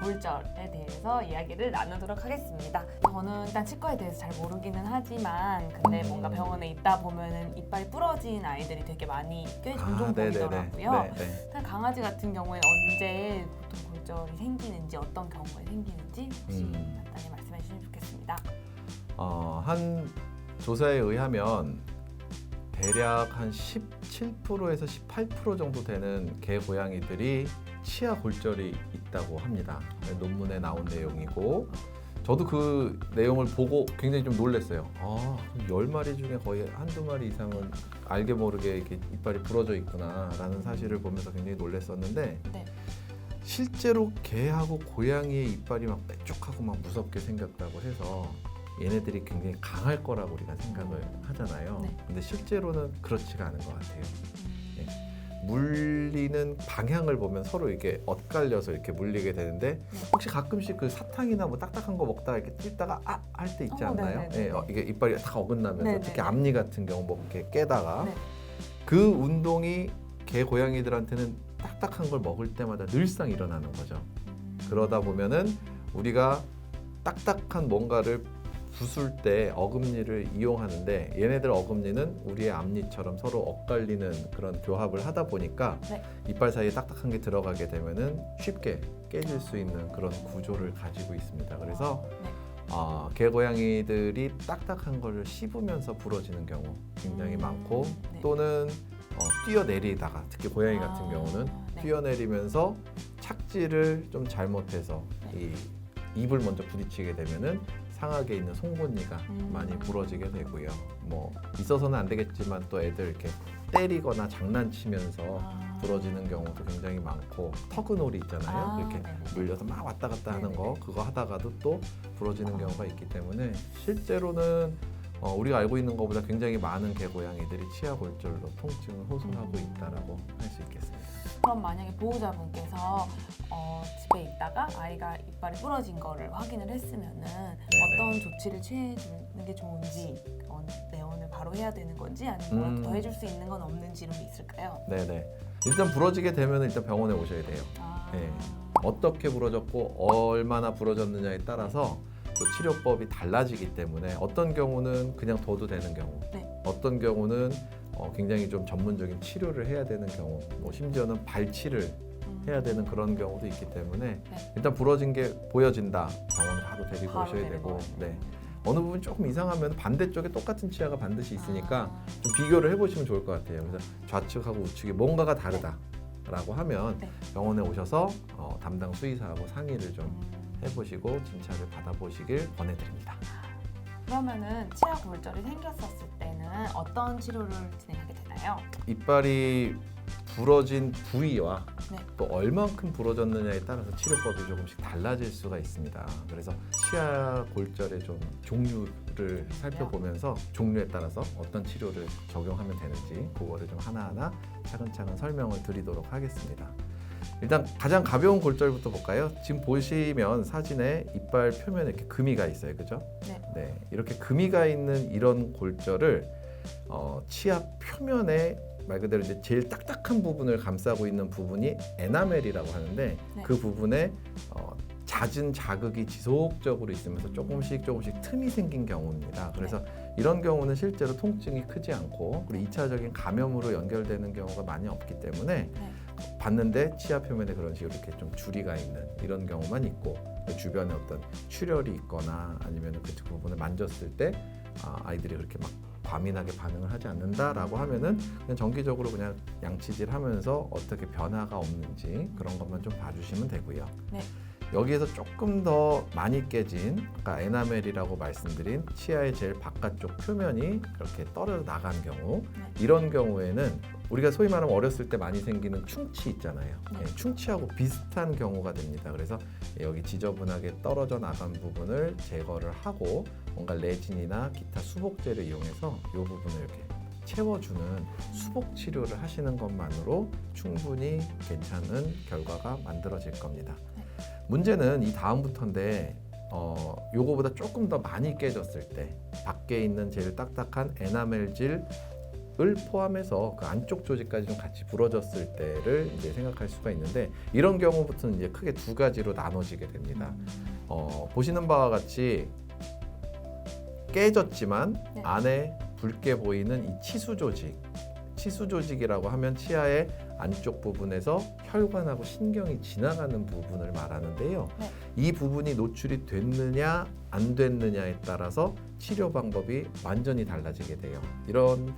골절에 대해서 이야기를 나누도록 하겠습니다. 저는 일단 치과에 대해서 잘 모르기는 하지만 근데 뭔가 병원에 있다 보면은 이빨이 부러진 아이들이 되게 많이 꽤 종종 보이더라고요. 일단 강아지 같은 경우에는 언제 보통 골절이 생기는지 어떤 경우에 생기는지 혹시 간단히 말씀해 주시면 좋겠습니다. 한 조사에 의하면 대략 한 17%에서 18% 정도 되는 개 고양이들이 치아 골절이 있다고 합니다. 논문에 나온 내용이고 저도 그 내용을 보고 굉장히 좀 놀랐어요. 10마리 중에 거의 한두 마리 이상은 알게 모르게 이렇게 이빨이 부러져 있구나 라는 사실을 보면서 굉장히 놀랐었는데 네. 실제로 개하고 고양이의 이빨이 막 빼쭉하고 막 무섭게 생겼다고 해서 얘네들이 굉장히 강할 거라고 우리가 생각을 하잖아요. 네. 근데 실제로는 그렇지가 않은 것 같아요. 물리는 방향을 보면 서로 이렇게 엇갈려서 이렇게 물리게 되는데 혹시 가끔씩 그 사탕이나 뭐 딱딱한 거 먹다가 이렇게 찔다가 할 때 있지 않나요? 이게 이빨이 딱 어긋나면서 특히 앞니 같은 경우 뭐 이렇게 깨다가 그 운동이 개 고양이들한테는 딱딱한 걸 먹을 때마다 늘상 일어나는 거죠. 그러다 보면은 우리가 딱딱한 뭔가를 부술 때 어금니를 이용하는데 얘네들 어금니는 우리의 앞니처럼 서로 엇갈리는 그런 교합을 하다 보니까 이빨 사이에 딱딱한 게 들어가게 되면은 쉽게 깨질 수 있는 그런 구조를 가지고 있습니다. 그래서 개 고양이들이 딱딱한 거를 씹으면서 부러지는 경우 굉장히 많고 또는 뛰어내리다가 특히 고양이 같은 경우는 뛰어내리면서 착지를 좀 잘못해서 이 입을 먼저 부딪히게 되면은 상하게 있는 송곳니가 많이 부러지게 되고요. 뭐 있어서는 안 되겠지만 또 애들 이렇게 때리거나 장난치면서 부러지는 경우도 굉장히 많고 터그놀이 있잖아요. 이렇게 물려서 막 왔다 갔다 하는 거 그거 하다가도 또 부러지는 경우가 있기 때문에 실제로는 우리가 알고 있는 것보다 굉장히 많은 개 고양이들이 치아 골절로 통증을 호소하고 있다라고 할 수 있겠습니다. 그럼 만약에 보호자분께서 집에 있다가 아이가 이빨이 부러진 거를 확인을 했으면은 어떤 조치를 취해주는 게 좋은지 내원을 바로 해야 되는 건지 아니면 더 해줄 수 있는 건 없는지 이런 게 있을까요? 네네. 일단 부러지게 되면 일단 병원에 오셔야 돼요. 어떻게 부러졌고 얼마나 부러졌느냐에 따라서 또 치료법이 달라지기 때문에 어떤 경우는 그냥 둬도 되는 경우, 어떤 경우는 굉장히 좀 전문적인 치료를 해야 되는 경우, 뭐 심지어는 발치를 해야 되는 그런 경우도 있기 때문에 일단 부러진 게 보여진다, 병원에 바로 데리고 오셔야 되고 어느 부분 조금 이상하면 반대쪽에 똑같은 치아가 반드시 있으니까 좀 비교를 해보시면 좋을 것 같아요. 그래서 좌측하고 우측이 뭔가가 다르다라고 하면 병원에 오셔서 담당 수의사하고 상의를 좀 해보시고 진찰을 받아보시길 권해드립니다. 그러면은 치아 골절이 생겼었을 때는 어떤 치료를 진행하게 되나요? 이빨이 부러진 부위와 또 얼만큼 부러졌느냐에 따라서 치료법이 조금씩 달라질 수가 있습니다. 그래서 치아 골절의 좀 종류를 살펴보면서 종류에 따라서 어떤 치료를 적용하면 되는지 그거를 좀 하나하나 차근차근 설명을 드리도록 하겠습니다. 일단 가장 가벼운 골절부터 볼까요? 지금 보시면 사진에 이빨 표면에 이렇게 금이가 있어요, 그죠? 네, 이렇게 금이가 있는 이런 골절을 치아 표면에 말 그대로 이제 제일 딱딱한 부분을 감싸고 있는 부분이 에나멜이라고 하는데 그 부분에 잦은 자극이 지속적으로 있으면서 조금씩 틈이 생긴 경우입니다. 그래서 이런 경우는 실제로 통증이 크지 않고 그리고 2차적인 감염으로 연결되는 경우가 많이 없기 때문에 봤는데 치아 표면에 그런 식으로 이렇게 좀 주리가 있는 이런 경우만 있고 그 주변에 어떤 출혈이 있거나 아니면 그 부분을 만졌을 때 아이들이 그렇게 막 과민하게 반응을 하지 않는다라고 하면은 그냥 정기적으로 그냥 양치질하면서 어떻게 변화가 없는지 그런 것만 좀 봐주시면 되고요. 여기에서 조금 더 많이 깨진 아까 에나멜이라고 말씀드린 치아의 제일 바깥쪽 표면이 이렇게 떨어져 나간 경우 이런 경우에는 우리가 소위 말하면 어렸을 때 많이 생기는 충치 있잖아요. 충치하고 비슷한 경우가 됩니다. 그래서 여기 지저분하게 떨어져 나간 부분을 제거를 하고 뭔가 레진이나 기타 수복제를 이용해서 이 부분을 이렇게 채워주는 수복 치료를 하시는 것만으로 충분히 괜찮은 결과가 만들어질 겁니다. 문제는 이 다음부터인데 요거보다 조금 더 많이 깨졌을 때 밖에 있는 제일 딱딱한 에나멜질을 포함해서 그 안쪽 조직까지 좀 같이 부러졌을 때를 이제 생각할 수가 있는데 이런 경우부터는 이제 크게 두 가지로 나눠지게 됩니다. 보시는 바와 같이 깨졌지만 네. 안에 붉게 보이는 이 치수 조직. 치수 조직이라고 하면 치아의 안쪽 부분에서 혈관하고 신경이 지나가는 부분을 말하는데요. 네. 이 부분이 노출이 됐느냐 안 됐느냐에 따라서 치료 방법이 완전히 달라지게 돼요. 이런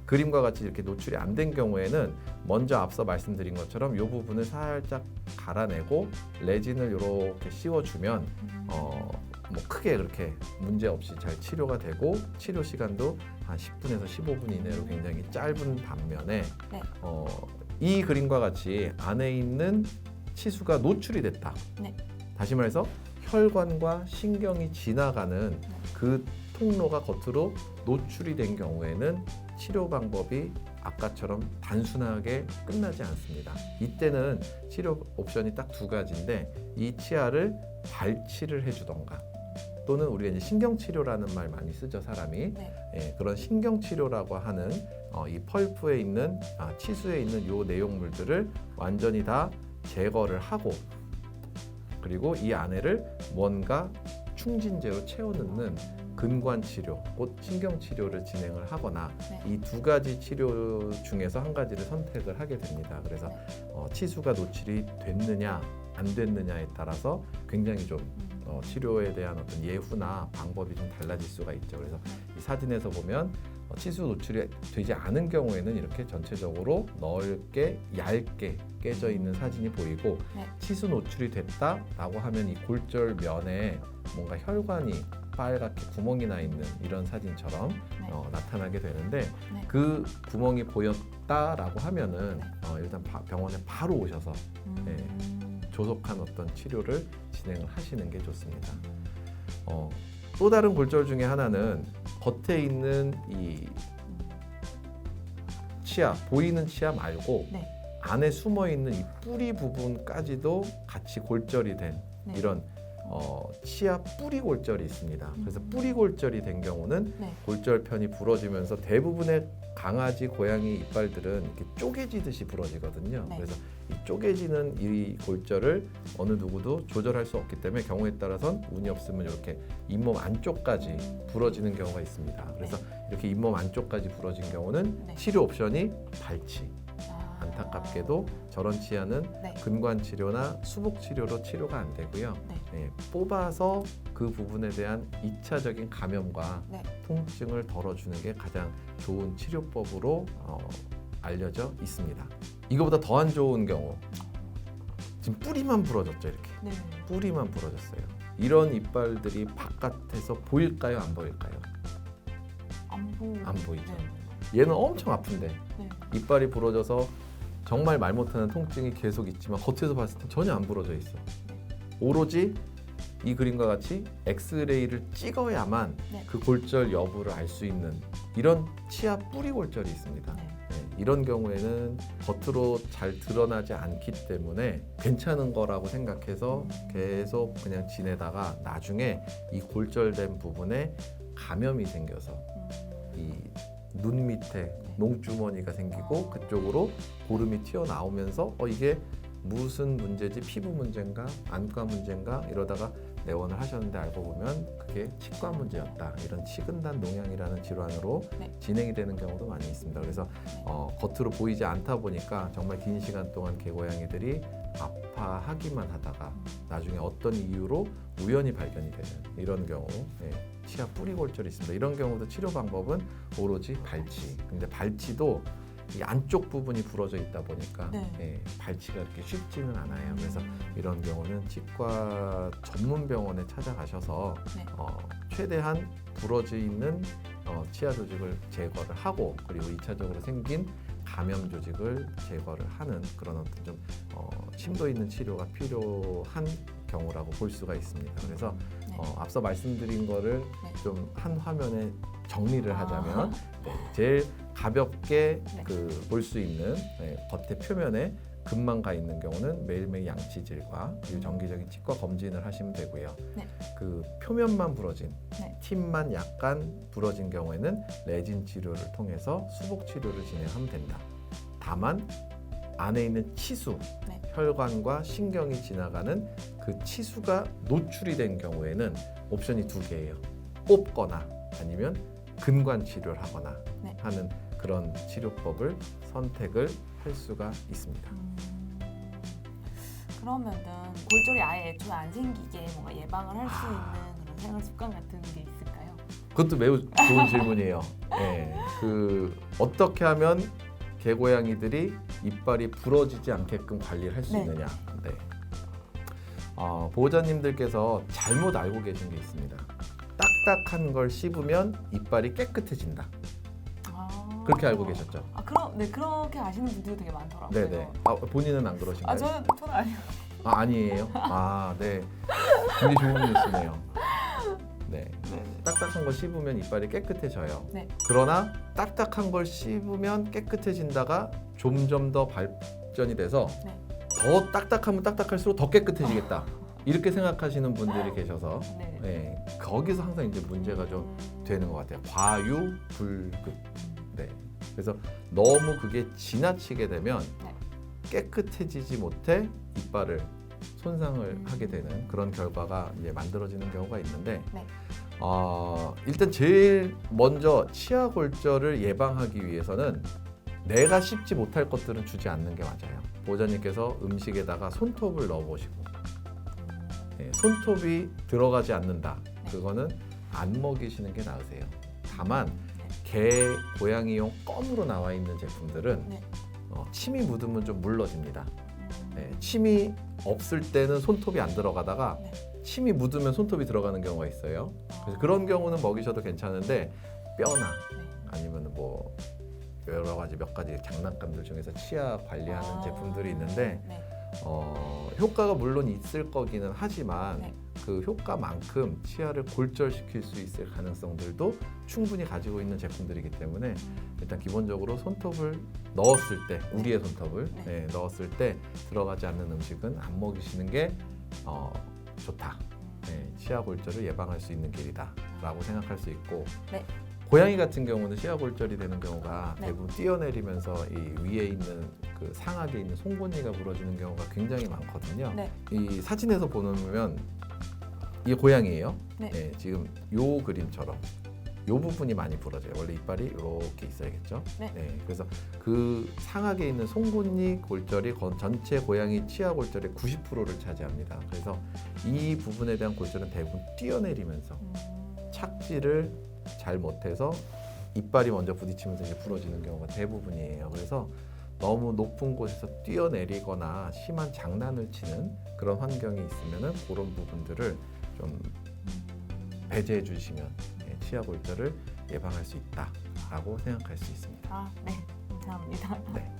그림과 같이 이렇게 노출이 안 된 경우에는 먼저 앞서 말씀드린 것처럼 이 부분을 살짝 갈아내고 레진을 이렇게 씌워주면 뭐 크게 그렇게 문제 없이 잘 치료가 되고 치료 시간도 한 10분에서 15분 이내로 굉장히 짧은 반면에 네. 이 그림과 같이 안에 있는 치수가 노출이 됐다. 네. 다시 말해서 혈관과 신경이 지나가는 그 통로가 겉으로 노출이 된 경우에는 치료 방법이 아까처럼 단순하게 끝나지 않습니다. 이때는 치료 옵션이 딱 두 가지인데 이 치아를 발치를 해주던가 또는 우리가 이제 신경치료라는 말 많이 쓰죠, 사람이. 네. 예, 그런 신경치료라고 하는 이 펄프에 있는 치수에 있는 요 내용물들을 완전히 다 제거를 하고 그리고 이 안에를 뭔가 충진제로 채워넣는 근관치료, 곧 신경치료를 진행을 하거나 네. 이 두 가지 치료 중에서 한 가지를 선택을 하게 됩니다. 그래서 치수가 노출이 됐느냐 안 됐느냐에 따라서 굉장히 좀 치료에 대한 어떤 예후나 방법이 좀 달라질 수가 있죠. 그래서 이 사진에서 보면 치수 노출이 되지 않은 경우에는 이렇게 전체적으로 넓게 얇게 깨져 있는 사진이 보이고 네. 치수 노출이 됐다라고 하면 이 골절 면에 뭔가 혈관이 빨갛게 구멍이 나 있는 이런 사진처럼 네. 나타나게 되는데 네. 그 구멍이 보였다라고 하면은 일단 병원에 바로 오셔서 조속한 어떤 치료를 진행을 하시는 게 좋습니다. 또 다른 골절 중에 하나는 겉에 있는 이 치아, 보이는 치아 말고 네. 안에 숨어 있는 이 뿌리 부분까지도 같이 골절이 된 네. 이런 치아 뿌리 골절이 있습니다. 그래서 뿌리 골절이 된 경우는 네. 골절편이 부러지면서 대부분의 강아지, 고양이 이빨들은 이렇게 쪼개지듯이 부러지거든요. 네. 그래서 이 쪼개지는 이 골절을 어느 누구도 조절할 수 없기 때문에 경우에 따라선 운이 없으면 이렇게 잇몸 안쪽까지 부러지는 경우가 있습니다. 그래서 이렇게 잇몸 안쪽까지 부러진 경우는 네. 치료 옵션이 발치. 안타깝게도 저런 치아는 네. 근관 치료나 수복 치료로 치료가 안 되고요. 네. 뽑아서 그 부분에 대한 2차적인 감염과 네. 통증을 덜어주는 게 가장 좋은 치료법으로 알려져 있습니다. 이거보다 더 안 좋은 경우, 지금 뿌리만 부러졌죠, 이렇게. 네. 뿌리만 부러졌어요. 이런 이빨들이 바깥에서 보일까요, 안 보일까요? 안 보이죠. 네. 얘는 엄청 아픈데 네. 이빨이 부러져서 정말 말 못하는 통증이 계속 있지만 겉에서 봤을 때 전혀 안 부러져 있어. 오로지 이 그림과 같이 엑스레이를 찍어야만 네. 그 골절 여부를 알 수 있는 이런 치아 뿌리 골절이 있습니다. 네. 이런 경우에는 겉으로 잘 드러나지 않기 때문에 괜찮은 거라고 생각해서 계속 그냥 지내다가 나중에 이 골절된 부분에 감염이 생겨서 이 눈 밑에 농주머니가 생기고 그쪽으로 고름이 튀어나오면서 이게 무슨 문제지? 피부 문제인가? 안과 문제인가? 이러다가 내원을 하셨는데 알고 보면 그게 치과 문제였다. 이런 치근단 농양이라는 질환으로 네. 진행이 되는 경우도 많이 있습니다. 그래서 겉으로 보이지 않다 보니까 정말 긴 시간 동안 개고양이들이 아파하기만 하다가 나중에 어떤 이유로 우연히 발견이 되는 이런 경우 치아 뿌리 골절이 있습니다. 이런 경우도 치료 방법은 오로지 발치. 근데 발치도 이 안쪽 부분이 부러져 있다 보니까 발치가 그렇게 쉽지는 않아요. 그래서 이런 경우는 치과 전문 병원에 찾아가셔서 최대한 부러져 있는 치아 조직을 제거를 하고 그리고 2차적으로 생긴 감염 조직을 제거를 하는 그런 어떤 좀 심도 있는 치료가 필요한 경우라고 볼 수가 있습니다. 그래서 앞서 말씀드린 거를 좀 한 화면에 정리를 하자면 제일 가볍게 볼 수 있는 겉의 표면에 금만 가 있는 경우는 매일매일 양치질과 그리고 정기적인 치과 검진을 하시면 되고요. 네. 그 표면만 부러진 네. 팁만 약간 부러진 경우에는 레진 치료를 통해서 수복 치료를 진행하면 된다. 다만 안에 있는 치수, 네. 혈관과 신경이 지나가는 그 치수가 노출이 된 경우에는 옵션이 두 개예요. 뽑거나 아니면 근관 치료를 하거나 네. 하는 그런 치료법을 선택을 할 수가 있습니다. 그러면은 골절이 아예 애초에 안 생기게 뭔가 예방을 할 수 있는 그런 생활 습관 같은 게 있을까요? 그것도 매우 좋은 질문이에요. 네, 그 어떻게 하면 개고양이들이 이빨이 부러지지 않게끔 관리를 할 수 네. 있느냐? 네. 보호자님들께서 잘못 알고 계신 게 있습니다. 딱딱한 걸 씹으면 이빨이 깨끗해진다. 그렇게 알고 계셨죠? 네, 그렇게 아시는 분들이 되게 많더라고요. 네네. 본인은 안 그러신가요? 저는 아니요. 아니에요? 네. 굉장히 좋은 뉴스네요. 네. 네네. 딱딱한 거 씹으면 이빨이 깨끗해져요. 네. 그러나 딱딱한 걸 씹으면 깨끗해진다가 점점 더 발전이 돼서 네. 더 딱딱하면 딱딱할수록 더 깨끗해지겠다. 이렇게 생각하시는 분들이 계셔서 네. 네, 거기서 항상 이제 문제가 좀 되는 것 같아요. 과유불급. 네. 그래서 너무 그게 지나치게 되면 네. 깨끗해지지 못해 이빨을 손상을 하게 되는 그런 결과가 이제 만들어지는 경우가 있는데 네. 일단 제일 먼저 치아 골절을 예방하기 위해서는 내가 씹지 못할 것들은 주지 않는 게 맞아요. 보호자님께서 음식에다가 손톱을 넣어보시고 손톱이 들어가지 않는다. 그거는 안 먹이시는 게 나으세요. 다만 개, 고양이용 껌으로 나와 있는 제품들은 네. 침이 묻으면 좀 물러집니다. 침이 없을 때는 손톱이 안 들어가다가 네. 침이 묻으면 손톱이 들어가는 경우가 있어요. 그래서 그런 경우는 먹이셔도 괜찮은데 뼈나 아니면 뭐 여러 가지 몇 가지 장난감들 중에서 치아 관리하는 제품들이 있는데 네. 효과가 물론 있을 거기는 하지만 네. 그 효과만큼 치아를 골절시킬 수 있을 가능성들도 충분히 가지고 있는 제품들이기 때문에 일단 기본적으로 손톱을 넣었을 때 우리의 손톱을 넣었을 때 들어가지 않는 음식은 안 먹이시는 게 좋다. 치아 골절을 예방할 수 있는 길이다라고 생각할 수 있고 네. 고양이 같은 경우는 치아 골절이 되는 경우가 네. 대부분 뛰어내리면서 이 위에 있는 그 상악에 있는 송곳니가 부러지는 경우가 굉장히 많거든요. 네. 이 사진에서 보면 이게 고양이에요. 네. 지금 요 그림처럼 요 부분이 많이 부러져요. 원래 이빨이 이렇게 있어야겠죠. 네. 그래서 그 상악에 있는 송곳니 골절이 전체 고양이 치아 골절의 90%를 차지합니다. 그래서 이 부분에 대한 골절은 대부분 뛰어내리면서 착지를 잘 못해서 이빨이 먼저 부딪히면서 이제 부러지는 경우가 대부분이에요. 그래서 너무 높은 곳에서 뛰어내리거나 심한 장난을 치는 그런 환경이 있으면은 그런 부분들을 좀 배제해 주시면 치아 골절을 예방할 수 있다라고 생각할 수 있습니다. 네. 감사합니다. 네.